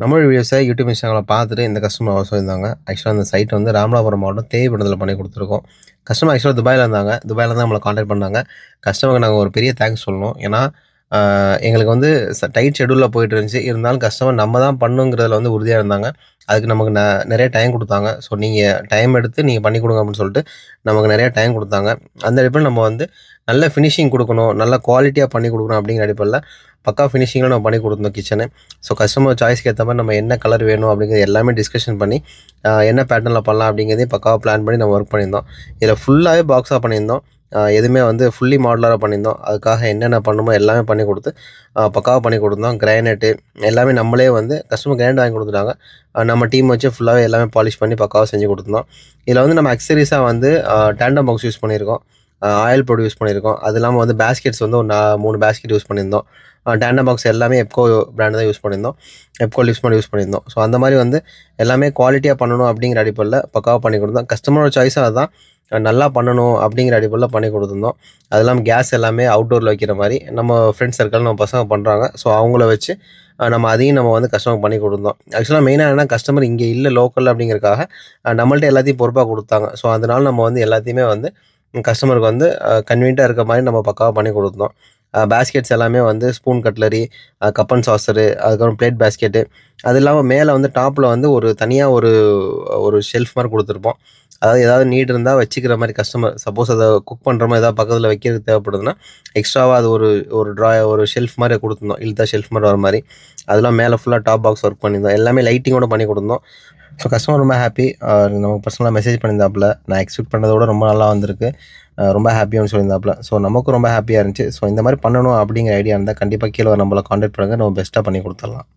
நம்மளோட வீடியோஸை யூடியூப் இன்ஸ்டாகிராமில் பார்த்துட்டு இந்த கஸ்டமர் சொல்லியிருந்தாங்க. ஆக்சுவலாக அந்த சைட் வந்து ராமநாதபுரம் மாவட்டம் தேவிபுரத்தில் பண்ணி கொடுத்துருக்கோம். கஸ்டமர் ஆக்சுவலாக துபாயில் இருந்தாங்க. துபாயில் தான் நம்மளை காண்டாக்ட் பண்ணாங்க. கஸ்டமருக்கு நாங்கள் ஒரு பெரிய தேங்க்ஸ் சொல்லணும். ஏன்னா எங்களுக்கு வந்து டைட் ஷெடியூலில் போயிட்டு இருந்துச்சு. இருந்தாலும் கஸ்டமர் நம்ம தான் பண்ணுங்கிறதுல வந்து உறுதியாக இருந்தாங்க. அதுக்கு நமக்கு நிறைய டைம் கொடுத்தாங்க. ஸோ நீங்கள் டைம் எடுத்து நீங்கள் பண்ணி கொடுங்க அப்படின்னு சொல்லிட்டு நமக்கு நிறைய டைம் கொடுத்தாங்க. அந்த அடிப்படையில் நம்ம வந்து நல்ல ஃபினிஷிங் கொடுக்கணும், நல்ல குவாலிட்டியாக பண்ணி கொடுக்கணும் அப்படிங்கிற அடிப்படையில் பக்கா ஃபினிஷிங்கில் நம்ம பண்ணி கொடுத்தோம் கிச்சனை. ஸோ கஸ்டமர் சாய்ஸ்க்கு ஏற்ற மாதிரி நம்ம என்ன கலர் வேணும் அப்படிங்கிறது எல்லாமே டிஸ்கஷன் பண்ணி என்ன பேட்டர்னில் பண்ணலாம் அப்படிங்கிறதையும் பக்காவாக பிளான் பண்ணி நம்ம ஒர்க் பண்ணியிருந்தோம். இதில் ஃபுல்லாகவே பாக்ஸாக பண்ணியிருந்தோம். எதுவுமே வந்து ஃபுல்லி மாடலராக பண்ணியிருந்தோம். அதுக்காக என்னென்ன பண்ணணுமோ எல்லாமே பண்ணி கொடுத்து பக்காவாக பண்ணி கொடுத்தோம். கிரானைட்டு எல்லாமே நம்மளே வந்து கஸ்டமர் கிரானைட் வாங்கி கொடுத்துட்டாங்க. நம்ம டீம் வச்சு ஃபுல்லாகவே எல்லாமே பாலிஷ் பண்ணி பக்காவாக செஞ்சு கொடுத்துருந்தோம். இதில் வந்து நம்ம அக்சரிஸாக வந்து டேண்டம் பாக்ஸ் யூஸ் பண்ணியிருக்கோம், ஆயில் பொடி யூஸ் பண்ணியிருக்கோம். அது இல்லாமல் வந்து பேஸ்கெட்ஸ் வந்து ஒரு 3 பேஸ்கெட் யூஸ் பண்ணியிருந்தோம். டேண்டம் பாக்ஸ் எல்லாமே எப்கோ பிராண்டு தான் யூஸ் பண்ணியிருந்தோம். எப்கோ லிப்ஸ் யூஸ் பண்ணியிருந்தோம். ஸோ அந்த மாதிரி வந்து எல்லாமே குவாலிட்டியாக பண்ணணும் அப்படிங்கிற அடிப்படையில் பக்காவாக பண்ணி கொடுத்தோம். கஸ்டமரோட சாய்ஸாக அதுதான் நல்லா பண்ணணும் அப்படிங்கிற அடிப்படையில் பண்ணி கொடுத்துருந்தோம். அது இல்லாமல் கேஸ் எல்லாமே அவுட்டோரில் வைக்கிற மாதிரி நம்ம ஃப்ரெண்ட்ஸ் சர்க்கிள் நம்ம பசங்க பண்ணுறாங்க. ஸோ அவங்கள வச்சு நம்ம அதையும் நம்ம வந்து கஸ்டமர் பண்ணி கொடுத்தோம். ஆக்சுவலாக மெயினாக என்னென்னா கஸ்டமர் இங்கே இல்லை லோக்கல் அப்படிங்கிறதுக்காக நம்மள்ட்ட எல்லாத்தையும் பொறுப்பாக கொடுத்தாங்க. ஸோ அதனால நம்ம வந்து எல்லாத்தையுமே வந்து கஸ்டமருக்கு வந்து கன்வீனியண்ட்டாக இருக்க மாதிரி நம்ம பக்காவாக பண்ணி கொடுத்தோம். பேஸ்கெட்ஸ் எல்லாமே வந்து spoon cutlery, cup and saucer, அதுக்கப்புறம் பிளேட் பேஸ்கெட்டு, அது இல்லாமல் மேலே வந்து டாப்பில் வந்து ஒரு தனியாக ஒரு ஷெல்ஃப் மாதிரி கொடுத்துருப்போம். அதாவது ஏதாவது நீட் இருந்தால் வச்சுக்கிற மாதிரி கஸ்டமர் சப்போஸ் அதை குக் பண்ணுற மாதிரி ஏதாவது பக்கத்தில் வைக்கிறதுக்கு தேவைப்படுதுன்னா எக்ஸ்ட்ராவாக அது ஒரு ஷெல்ஃப் மாதிரி கொடுத்துருந்தோம். இழுத்தா ஷெல்ஃப் மாதிரி வர மாதிரி அதெல்லாம் மேலே ஃபுல்லாக டாப் பாக்ஸ் ஒர்க் பண்ணியிருந்தோம். எல்லாமே லைட்டிங்கோட பண்ணி கொடுத்தோம். ஸோ கஸ்டமர் ரொம்ப ஹாப்பி. நமக்கு பர்சனலாக மெசேஜ் பண்ணியிருந்தாப்புல, நான் எக்ஸ்பெக்ட் பண்ணதை விட ரொம்ப நல்லா வந்திருக்கு, ரொம்ப ஹாப்பியானு சொல்லியிருந்தாப்புல. ஸோ நமக்கும் ரொம்ப ஹாப்பியாக இருந்துச்சு. ஸோ இந்த மாதிரி பண்ணணும் அப்படிங்கிற ஐடியா இருந்தால் கண்டிப்பாக கீழே நம்மளை காண்டாக்ட் பண்ணுங்கள், நம்ம பெஸ்ட்டாக பண்ணி கொடுத்துடலாம்.